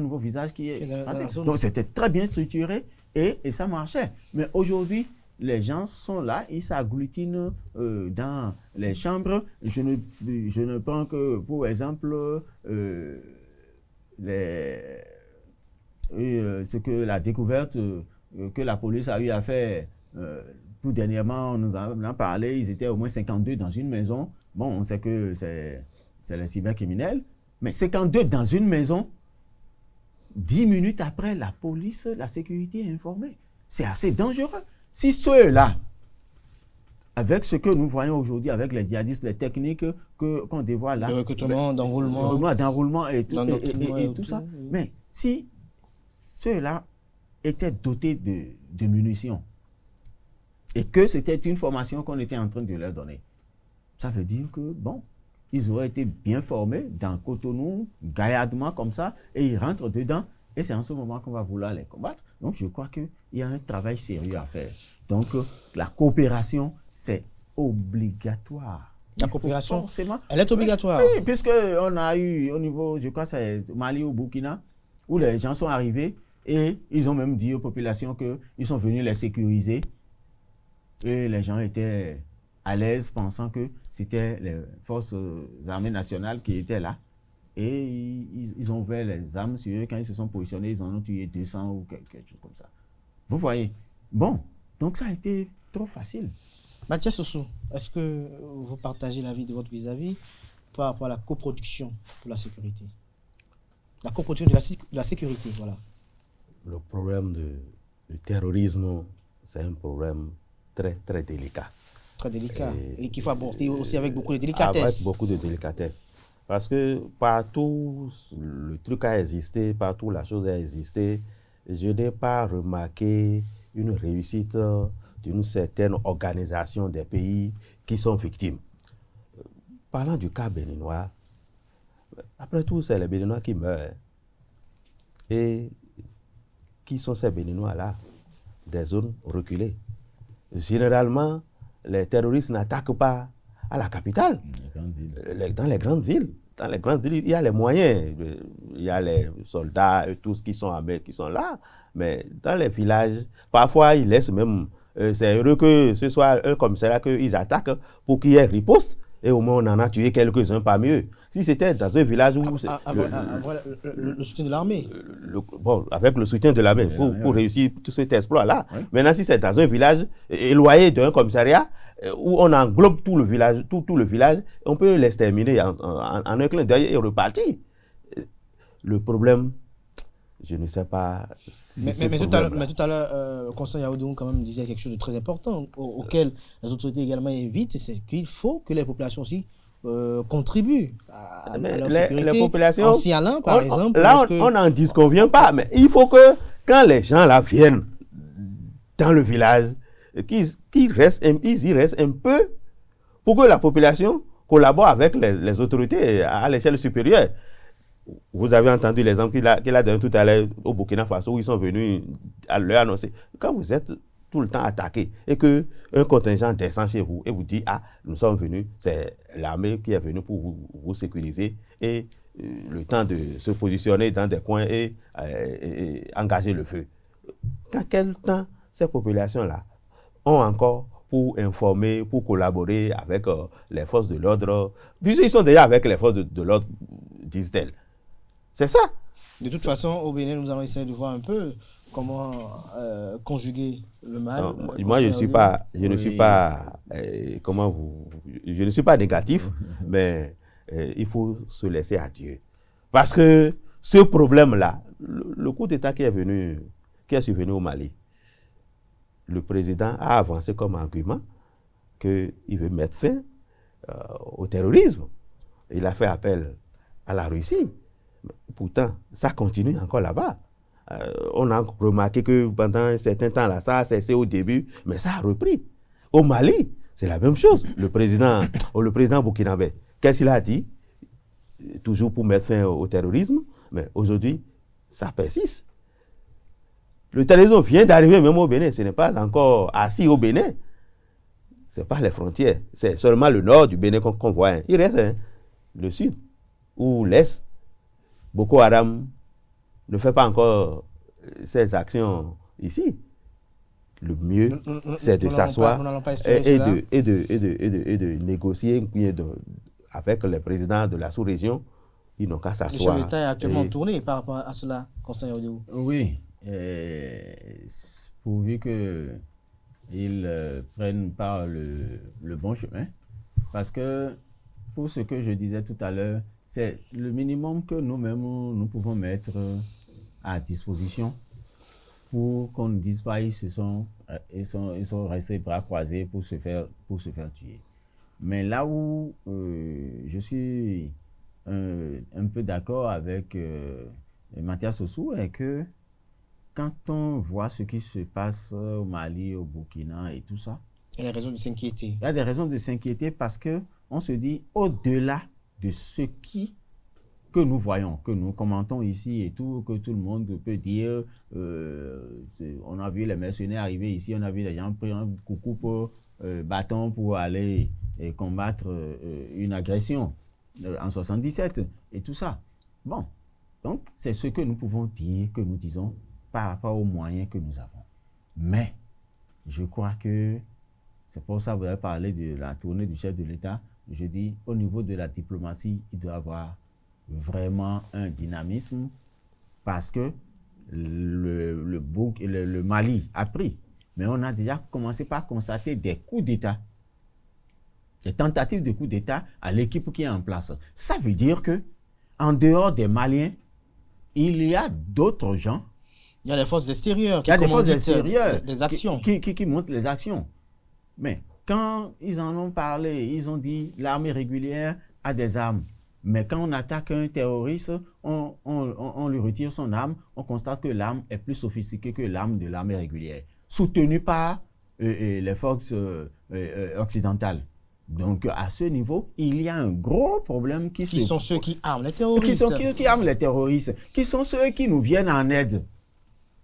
nouveau visage qui est passé. Donc c'était très bien structuré et ça marchait. Mais aujourd'hui, les gens sont là, ils s'agglutinent dans les chambres. Je ne prends que, pour exemple, ce que la découverte que la police a eu à faire tout dernièrement, on nous en a parlé, ils étaient au moins 52 dans une maison. Bon, on sait que c'est les cybercriminels, mais 52 dans une maison, 10 minutes après, la police, la sécurité est informée. C'est assez dangereux. Si ceux-là, avec ce que nous voyons aujourd'hui, avec les djihadistes, les techniques qu'on dévoile là,
le recrutement, d'enrôlement
et tout ça, mais si ceux-là étaient dotés de munitions et que c'était une formation qu'on était en train de leur donner, ça veut dire que, bon, ils auraient été bien formés dans Cotonou, gaillardement comme ça, et ils rentrent dedans, et c'est en ce moment qu'on va vouloir les combattre. Donc, je crois qu'il y a un travail sérieux à faire. Donc, la coopération, c'est obligatoire.
La coopération, elle est obligatoire.
Oui, puisqu'on a eu au niveau, je crois que c'est Mali ou Burkina, où les gens sont arrivés et ils ont même dit aux populations qu'ils sont venus les sécuriser. Et les gens étaient à l'aise, pensant que c'était les forces armées nationales qui étaient là. Et ils ont ouvert les armes sur eux. Quand ils se sont positionnés, ils en ont tué 200 ou quelque chose comme ça. Vous voyez? Bon, donc ça a été trop facile.
Mathias Sossou, est-ce que vous partagez l'avis de votre vis-à-vis par rapport à la coproduction pour la sécurité? La coproduction de la sécurité, voilà.
Le problème du terrorisme, c'est un problème très, très délicat.
Très délicat. Et qu'il faut aborder aussi avec beaucoup de délicatesse.
Avec beaucoup de délicatesse. Parce que partout, le truc a existé, partout la chose a existé. Je n'ai pas remarqué une réussite d'une certaine organisation des pays qui sont victimes. Parlant du cas béninois, après tout, c'est les Béninois qui meurent. Et qui sont ces Béninois-là? Des zones reculées. Généralement, les terroristes n'attaquent pas à la capitale. Dans les grandes villes. Dans les grandes villes, il y a les moyens. Il y a les soldats et tous qui sont armés, qui sont là. Mais dans les villages, parfois, ils laissent même... c'est heureux que ce soit un commissariat qu'ils attaquent pour qu'il y ait riposte. Et au moins, on en a tué quelques-uns parmi eux. Si c'était dans un village où...
le soutien de l'armée.
Bon, avec le soutien de l'armée, pour réussir tout cet exploit-là. Oui. Maintenant, si c'est dans un village éloigné d'un commissariat, où on englobe tout le village, tout le village, on peut l'exterminer en un clin d'œil et repartir. Le problème, je ne sais pas si
mais tout à l'heure, Constant Yaoundou quand même disait quelque chose de très important auquel les autorités également invitent, c'est qu'il faut que les populations aussi contribuent à leur sécurité.
Les populations,
en signalant, par exemple...
Là, on n'en disconvient pas, mais il faut que quand les gens là viennent dans le village, qu'ils y restent un peu pour que la population collabore avec les autorités à l'échelle supérieure. Vous avez entendu l'exemple qu'il a donné tout à l'heure au Burkina Faso où ils sont venus à leur annoncer. Quand vous êtes tout le temps attaqué et qu'un contingent descend chez vous et vous dit « Ah, nous sommes venus, c'est l'armée qui est venue pour vous sécuriser » et le temps de se positionner dans des coins et engager le feu. Quel temps ces populations-là ont encore pour informer, pour collaborer avec les forces de l'ordre, puisqu'ils sont déjà avec les forces de l'ordre, disent-elles. C'est ça.
De toute façon, au Bénin, nous allons essayer de voir un peu comment conjuguer le mal.
Non, moi, je ne suis pas négatif, mais il faut se laisser à Dieu. Parce que ce problème-là, le coup d'État qui est survenu au Mali, le président a avancé comme argument qu'il veut mettre fin au terrorisme. Il a fait appel à la Russie. Pourtant, ça continue encore là-bas. On a remarqué que pendant un certain temps, là, ça a cessé au début, mais ça a repris. Au Mali, c'est la même chose. Le président burkinabé, qu'est-ce qu'il a dit? Toujours pour mettre fin au terrorisme, mais aujourd'hui, ça persiste. Le terrorisme vient d'arriver même au Bénin, ce n'est pas encore assis au Bénin. Ce n'est pas les frontières, c'est seulement le nord du Bénin qu'on voit. Hein. Il reste le sud ou l'est. Boko Haram ne fait pas encore ses actions ici. Le mieux, c'est de s'asseoir et de négocier avec les présidents de la sous-région. Ils n'ont qu'à s'asseoir.
Le chef d'État est actuellement tourné par rapport à cela, Constant Yaoundé.
Oui, pourvu qu'ils prennent par le bon chemin. Parce que, pour ce que je disais tout à l'heure, c'est le minimum que nous-mêmes, nous pouvons mettre à disposition pour qu'on ne dise pas ils sont restés bras croisés pour se faire tuer. Mais là où je suis un peu d'accord avec Mathias Sossou est que quand on voit ce qui se passe au Mali, au Burkina et tout ça,
il y a des raisons de s'inquiéter.
Il y a des raisons de s'inquiéter parce qu'on se dit au-delà de ce que nous voyons, que nous commentons ici et tout, que tout le monde peut dire, on a vu les mercenaires arriver ici, on a vu les gens prendre un coucou pour bâton pour aller combattre une agression en 77 et tout ça. Bon, donc c'est ce que nous pouvons dire, que nous disons par rapport aux moyens que nous avons. Mais je crois que c'est pour ça que vous avez parlé de la tournée du chef de l'État. Je dis, au niveau de la diplomatie, il doit y avoir vraiment un dynamisme parce que le Mali a pris. Mais on a déjà commencé par constater des coups d'État, des tentatives de coups d'État à l'équipe qui est en place. Ça veut dire que, en dehors des Maliens, il y a d'autres gens.
Il y a des forces extérieures qui des actions.
Qui montent les actions. Mais quand ils en ont parlé, ils ont dit l'armée régulière a des armes. Mais quand on attaque un terroriste, on lui retire son arme, on constate que l'arme est plus sophistiquée que l'arme de l'armée régulière, soutenue par les forces occidentales. Donc, à ce niveau, il y a un gros problème
qui sont ceux qui arment les terroristes.
Qui arment les terroristes, qui sont ceux qui nous viennent en aide.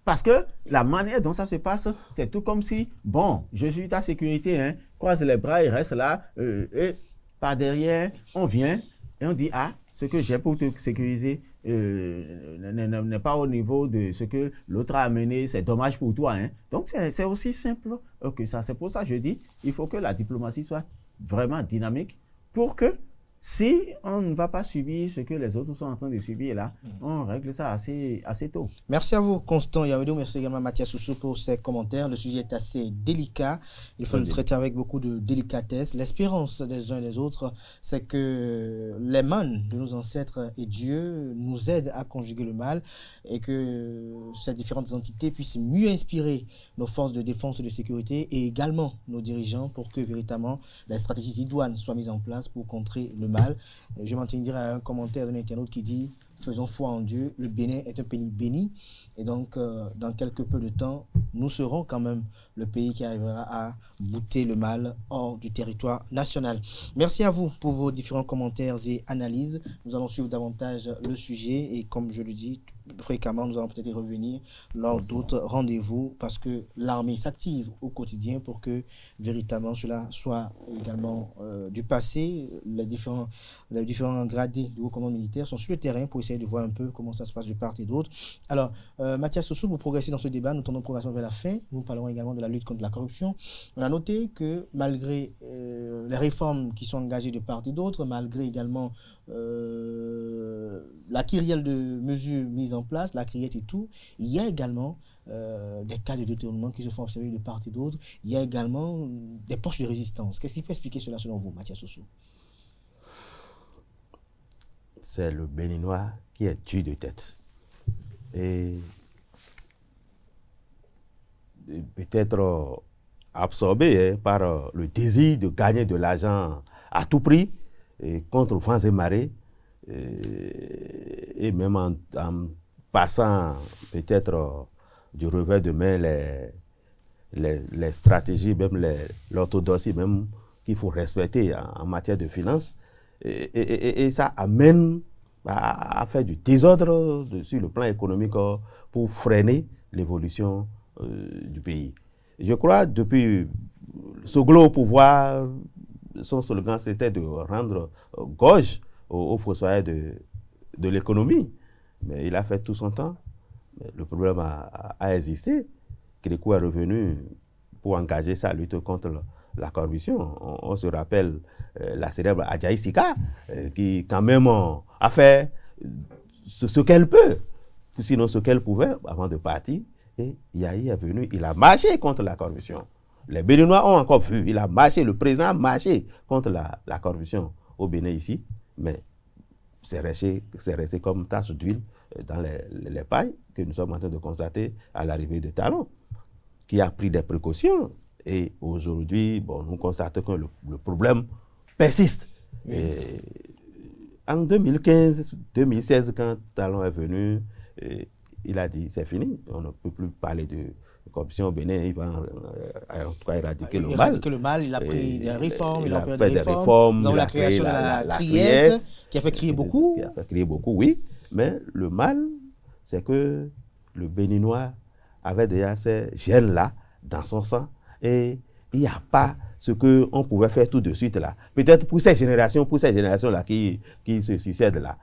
Parce que la manière dont ça se passe, c'est tout comme si, bon, je suis ta sécurité, hein, croise les bras, il reste là, et par derrière, on vient et on dit, ah, ce que j'ai pour te sécuriser n'est pas au niveau de ce que l'autre a amené, c'est dommage pour toi. Hein. Donc, c'est aussi simple que ça. C'est pour ça que je dis, il faut que la diplomatie soit vraiment dynamique pour que si on ne va pas subir ce que les autres sont en train de subir là, on règle ça assez tôt.
Merci à vous, Constant Yaoundé. Merci également à Mathias Sossou pour ses commentaires. Le sujet est assez délicat. Il faut le traiter avec beaucoup de délicatesse. L'espérance des uns et des autres, c'est que les mains de nos ancêtres et Dieu nous aident à conjuguer le mal et que ces différentes entités puissent mieux inspirer nos forces de défense et de sécurité et également nos dirigeants pour que véritablement les stratégies idoines soient mises en place pour contrer le mal. Je m'en tiens à un commentaire d'un internaute qui dit « Faisons foi en Dieu, le Bénin est un pays béni et donc dans quelque peu de temps, nous serons quand même le pays qui arrivera à bouter le mal hors du territoire national. » Merci à vous pour vos différents commentaires et analyses. Nous allons suivre davantage le sujet et comme je le dis fréquemment, nous allons peut-être y revenir lors d'autres rendez-vous parce que l'armée s'active au quotidien pour que véritablement cela soit également du passé. Les différents gradés du haut commandement militaire sont sur le terrain pour essayer de voir un peu comment ça se passe de part et d'autre. Alors, Mathias Sossou, vous progressez dans ce débat, nous tendons progression vers la fin. Nous parlerons également de la lutte contre la corruption. On a noté que malgré les réformes qui sont engagées de part et d'autre, malgré également la kyrielle de mesures mises en place, la criette et tout, il y a également des cas de détournement qui se font observer de part et d'autre. Il y a également des poches de résistance. Qu'est-ce qui peut expliquer cela selon vous, Mathias Sossou?
C'est le Béninois qui est tué de tête. Et peut-être absorbé par le désir de gagner de l'argent à tout prix et contre vents et marées et même en passant peut-être du revers de main les stratégies, même l'orthodoxie même qu'il faut respecter en matière de finances. Et ça amène à faire du désordre sur le plan économique pour freiner l'évolution du pays. Je crois depuis Soglo au pouvoir, son slogan c'était de rendre gauche aux fossoyeurs de l'économie. Mais il a fait tout son temps. Le problème a existé. Kérékou est revenu pour engager sa lutte contre la corruption. On se rappelle la célèbre Adjaï Sika, qui quand même a fait ce qu'elle peut, sinon ce qu'elle pouvait avant de partir. Et Yahi est venu, il a marché contre la corruption. Les Béninois ont encore vu, il a marché, le président a marché contre la corruption au Bénin ici, mais c'est resté comme tache d'huile dans les pailles que nous sommes en train de constater à l'arrivée de Talon, qui a pris des précautions. Et aujourd'hui, bon, nous constatons que le problème persiste. Et en 2015-2016, quand Talon est venu, il a dit c'est fini, on ne peut plus parler de corruption au Bénin, il va en tout cas éradiquer le mal.
Il a pris des réformes,
il a fait des réformes,
donc la création de la criette, qui a fait crier beaucoup.
Qui a fait crier beaucoup, oui. Mais le mal, c'est que le Béninois avait déjà ces gènes-là dans son sang et il n'y a pas ce qu'on pouvait faire tout de suite là. Peut-être pour ces générations-là qui se succèdent là,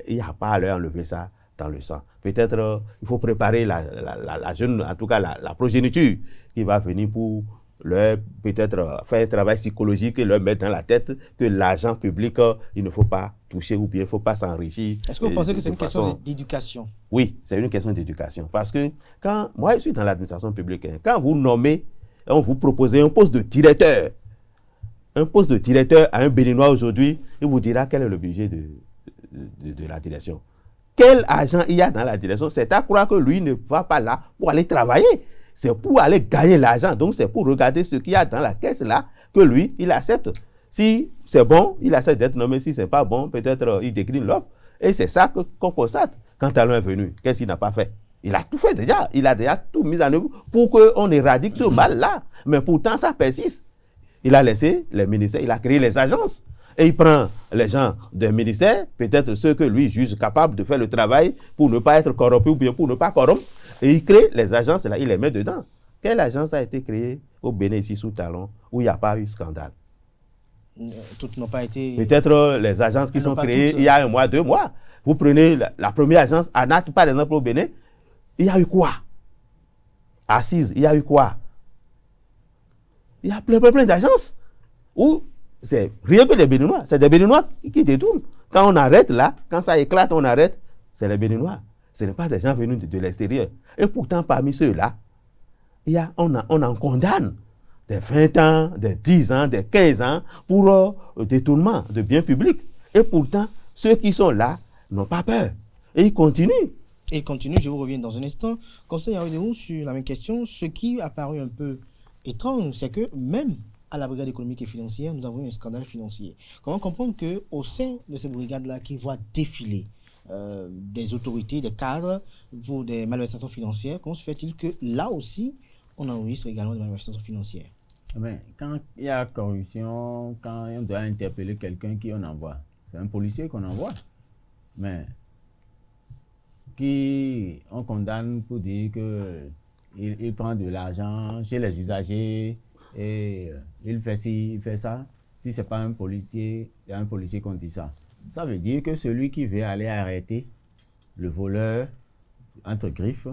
il n'y a pas à leur enlever ça dans le sang. Peut-être il faut préparer la jeune, en tout cas la progéniture qui va venir pour leur peut-être faire un travail psychologique et leur mettre dans la tête que l'argent public, il ne faut pas toucher ou bien il ne faut pas s'enrichir.
Est-ce que vous pensez que c'est une question d'éducation?
Oui, c'est une question d'éducation. Parce que quand, moi je suis dans l'administration publique, quand vous nommez, on vous propose un poste de directeur à un Béninois aujourd'hui, il vous dira quel est le budget de la direction. Quel argent il y a dans la direction? C'est à croire que lui ne va pas là pour aller travailler. C'est pour aller gagner l'argent. Donc, c'est pour regarder ce qu'il y a dans la caisse là que lui, il accepte. Si c'est bon, il accepte d'être nommé. Si c'est pas bon, peut-être il décline l'offre. Et c'est ça qu'on constate. Quand Talon est venu, qu'est-ce qu'il n'a pas fait? Il a tout fait déjà. Il a déjà tout mis en œuvre pour qu'on éradique ce mal-là. Mais pourtant, ça persiste. Il a laissé les ministères, il a créé les agences. Et il prend les gens des ministères, peut-être ceux que lui juge capables de faire le travail pour ne pas être corrompus ou bien pour ne pas corrompre. Et il crée les agences, là, il les met dedans. Quelle agence a été créée au Bénin ici sous Talon où il n'y a pas eu scandale?
Toutes n'ont pas été...
Peut-être les agences qui sont créées il y a 1 mois, 2 mois. Vous prenez la première agence, ANAT par exemple au Bénin, il y a eu quoi? Assise, il y a eu quoi? Il y a plein d'agences où c'est rien que les Béninois, c'est des Béninois qui détournent. Quand on arrête là, quand ça éclate, on arrête, c'est les Béninois. Ce n'est pas des gens venus de l'extérieur. Et pourtant, parmi ceux-là, on en condamne des 20 ans, des 10 ans, des 15 ans pour détournement de biens publics. Et pourtant, ceux qui sont là n'ont pas peur. Et ils continuent.
Et continue, je vous reviens dans un instant. Conseil Aouidou, sur la même question, ce qui a paru un peu étrange, c'est que même à la brigade économique et financière, nous avons eu un scandale financier. Comment comprendre qu'au sein de cette brigade-là, qui voit défiler des autorités, des cadres pour des malversations financières, comment se fait-il que là aussi, on enregistre également des malversations financières?
Mais quand il y a corruption, quand on doit interpeller quelqu'un, qui on envoie? C'est un policier qu'on envoie. Mais qui on condamne pour dire qu'il prend de l'argent chez les usagers et il fait ci, il fait ça. Si ce n'est pas un policier, c'est un policier qu'on dit ça. Ça veut dire que celui qui veut aller arrêter le voleur, entre griffes,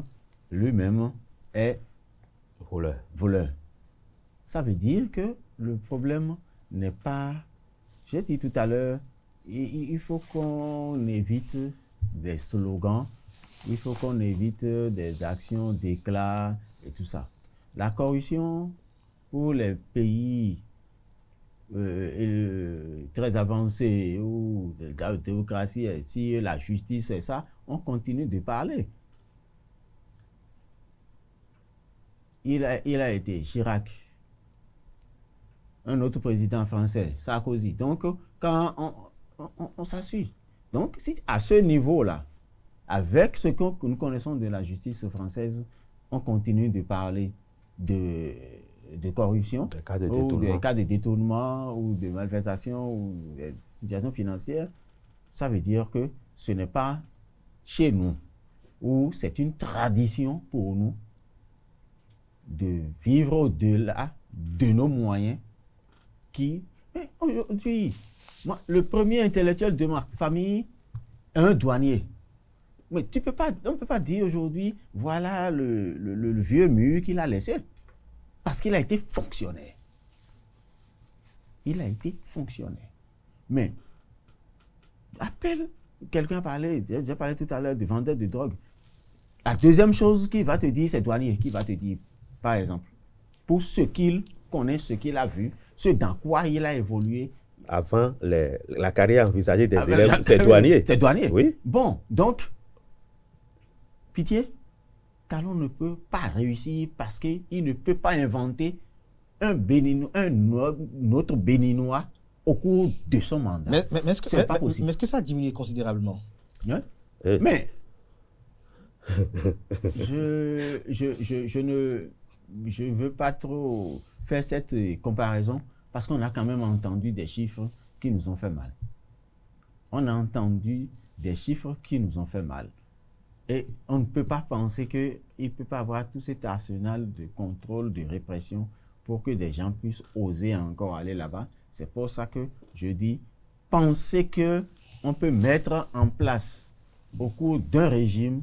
lui-même est voleur. Ça veut dire que le problème n'est pas... J'ai dit tout à l'heure, il faut qu'on évite des slogans, il faut qu'on évite des actions d'éclat et tout ça. La corruption, pour les pays très avancés ou de la démocratie, si la justice et ça, on continue de parler. Il a été Chirac, un autre président français, Sarkozy. Donc, quand on s'assuit. Donc, si à ce niveau-là, avec ce que nous connaissons de la justice française, on continue de parler de corruption,
des cas de
ou des
détournement.
cas de détournement, ou de malversation, ou de situation financière. Ça veut dire que ce n'est pas chez nous, où c'est une tradition pour nous de vivre au-delà de nos moyens qui... Mais aujourd'hui, moi, le premier intellectuel de ma famille est un douanier. Mais on ne peut pas dire aujourd'hui, voilà le vieux mur qu'il a laissé. Parce qu'il a été fonctionnaire. Il a été fonctionnaire. Mais, appelle, quelqu'un parlait, j'ai parlé tout à l'heure de vendeur de drogue. La deuxième chose qu'il va te dire, c'est douanier, qui va te dire, par exemple, pour ce qu'il connaît, ce qu'il a vu, ce dans quoi il a évolué.
Avant la carrière envisagée des élèves, c'est douanier.
C'est douanier.
Oui.
Bon, donc, pitié, Talon ne peut pas réussir parce qu'il ne peut pas inventer un autre Béninois au cours de son mandat.
Mais est-ce que,
c'est pas possible.
mais est-ce que ça a diminué considérablement?
Hein?
Et-
Mais je ne veux pas trop faire cette comparaison parce qu'on a quand même entendu des chiffres qui nous ont fait mal. On a entendu des chiffres qui nous ont fait mal. Et on ne peut pas penser qu'il ne peut pas avoir tout cet arsenal de contrôle, de répression pour que des gens puissent oser encore aller là-bas. C'est pour ça que je dis, penser qu'on peut mettre en place au cours d'un régime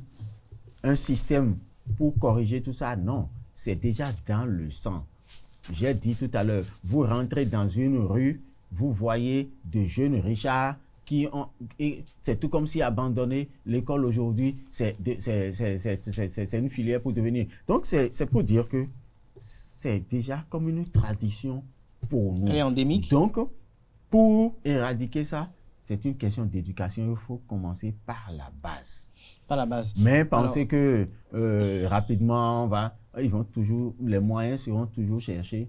un système pour corriger tout ça, non. C'est déjà dans le sang. J'ai dit tout à l'heure, vous rentrez dans une rue, vous voyez de jeunes richards qui ont... C'est tout comme si abandonner l'école aujourd'hui, c'est une filière pour devenir... Donc, c'est pour dire que c'est déjà comme une tradition pour nous.
Elle est endémique.
Donc, pour éradiquer ça, c'est une question d'éducation. Il faut commencer par la base.
Par la base.
Mais penser que rapidement, les moyens seront toujours cherchés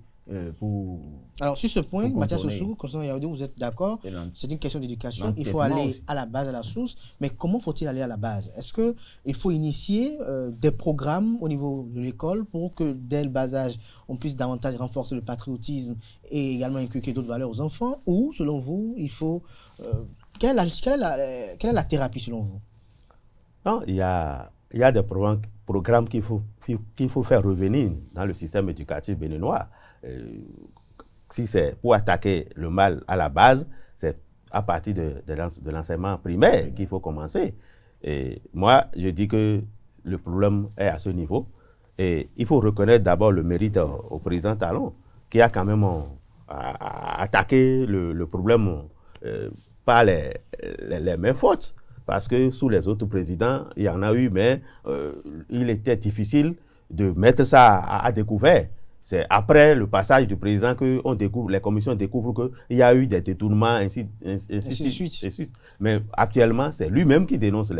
pour...
Alors, sur ce point,
pour
Mathias
contourner.
Ossou, concernant Yaoundé, vous êtes d'accord? C'est une question d'éducation. Il faut
L'entêtement
aller
aussi.
à la base, à la source. Mais comment faut-il aller à la base? Est-ce qu'il faut initier des programmes au niveau de l'école pour que, dès le bas âge, on puisse davantage renforcer le patriotisme et également inculquer d'autres valeurs aux enfants? Ou, selon vous, il faut... quelle est la thérapie, selon vous?
Non, il y a des programmes qu'il faut faire revenir dans le système éducatif béninois. Si c'est pour attaquer le mal à la base, c'est à partir de l'enseignement primaire qu'il faut commencer. Et moi, je dis que le problème est à ce niveau. Et il faut reconnaître d'abord le mérite au président Talon, qui a quand même attaqué le problème par les mêmes fautes. Parce que sous les autres présidents, il y en a eu, mais il était difficile de mettre ça à découvert. C'est après le passage du président que les commissions découvrent qu'il y a eu des détournements, ainsi de suite. Mais actuellement, c'est lui-même qui dénonce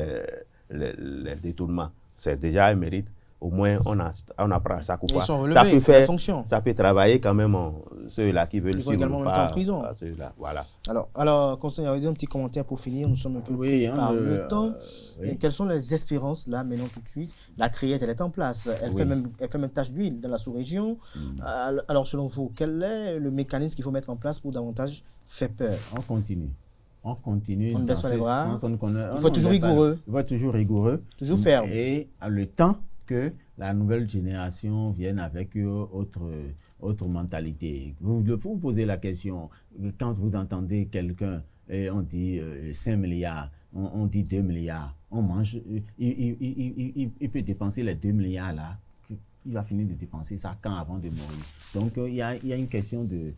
les détournements. C'est déjà un mérite. Au moins, on apprend à chaque fois.
Ils sont relevés,
ça peut travailler quand même ceux-là qui veulent
suivre également le temps en prison.
Voilà.
Alors, conseiller, un petit commentaire pour finir. Nous sommes un peu pris par le temps.
Oui.
Quelles sont les espérances là, maintenant tout de suite? La criette, elle est en place. Elle fait même tache d'huile dans la sous-région. Alors, selon vous, quel est le mécanisme qu'il faut mettre en place pour davantage faire peur?
On continue. On
ne baisse pas les bras.
Il
faut toujours rigoureux.
Il faut être toujours rigoureux.
Toujours ferme.
Et le temps que la nouvelle génération vienne avec autre mentalité. Vous posez la question, quand vous entendez quelqu'un, et on dit 5 milliards, on dit 2 milliards, on mange, il peut dépenser les 2 milliards là, il va finir de dépenser ça quand avant de mourir. Donc il y a une question de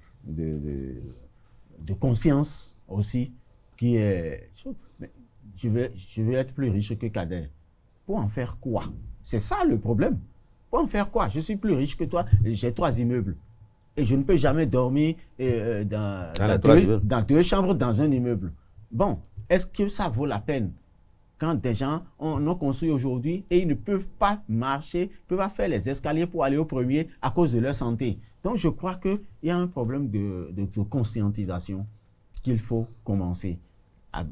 conscience aussi qui est... Mais je vais être plus riche que Kader. Pour en faire quoi? C'est ça le problème. Pour en faire quoi? Je suis plus riche que toi, j'ai 3 immeubles. Et je ne peux jamais dormir dans 2 chambres dans un immeuble. Bon, est-ce que ça vaut la peine? Quand des gens ont construit aujourd'hui et ils ne peuvent pas marcher, ne peuvent pas faire les escaliers pour aller au premier à cause de leur santé. Donc je crois qu'il y a un problème de conscientisation qu'il faut commencer.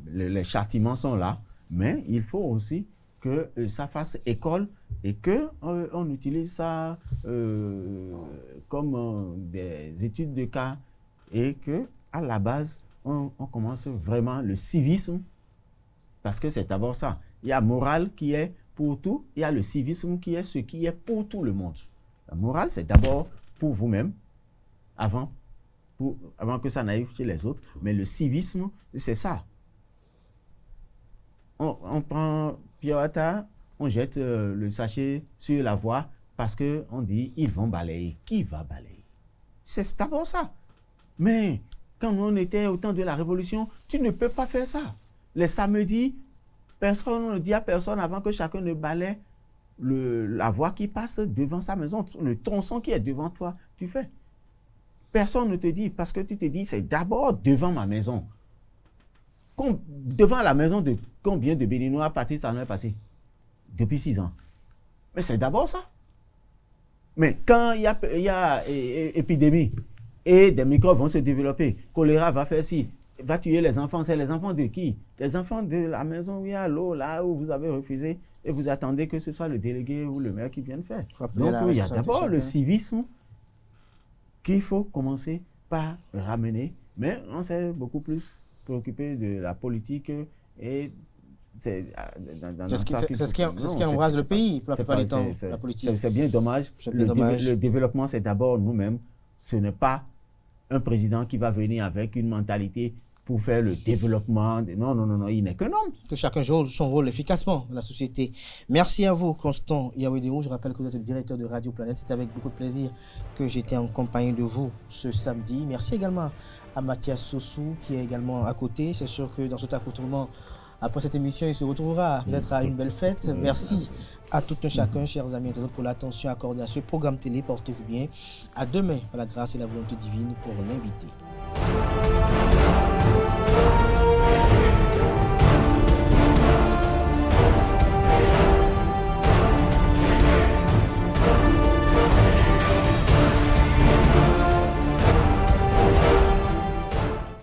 Les châtiments sont là, mais il faut aussi que ça fasse école et qu'on utilise ça comme des études de cas et qu'à la base, on commence vraiment le civisme, parce que c'est d'abord ça. Il y a morale qui est pour tout, il y a le civisme qui est ce qui est pour tout le monde. La morale, c'est d'abord pour vous-même, avant que ça n'aille chez les autres, mais le civisme, c'est ça. On prend Piota, on jette le sachet sur la voie parce qu'on dit ils vont balayer. Qui va balayer? C'est d'abord ça. Mais quand on était au temps de la Révolution, tu ne peux pas faire ça. Les samedis, personne ne dit à personne avant que chacun ne balaye la voie qui passe devant sa maison. Le tronçon qui est devant toi, tu fais. Personne ne te dit, parce que tu te dis, c'est d'abord devant ma maison. Devant la maison de combien de Béninois partis ça en est passé? Depuis 6 ans. Mais c'est d'abord ça. Mais quand il y a épidémie et des microbes vont se développer, choléra va faire ci, va tuer les enfants, c'est les enfants de qui? Les enfants de la maison où il y a l'eau, là où vous avez refusé et vous attendez que ce soit le délégué ou le maire qui vienne faire. Donc il y a d'abord le civisme qu'il faut commencer par ramener, mais on s'est beaucoup plus préoccupé de la politique et c'est
ce qui embrase le pays pour la plupart du temps, la politique.
C'est bien dommage. Le développement, c'est d'abord nous-mêmes. Ce n'est pas un président qui va venir avec une mentalité pour faire le développement. Non, il n'est qu'un homme.
Que chacun joue son rôle efficacement dans la société. Merci à vous, Constant Yawedeou. Je rappelle que vous êtes le directeur de Radio Planète. C'est avec beaucoup de plaisir que j'étais en compagnie de vous ce samedi. Merci également à Mathias Sossou qui est également à côté. C'est sûr que dans cet accoutrement, après cette émission, il se retrouvera peut-être à une belle fête. Merci à tout un chacun, chers amis internautes, pour l'attention accordée à ce programme télé. Portez-vous bien. À demain, par la grâce et la volonté divine, pour l'inviter.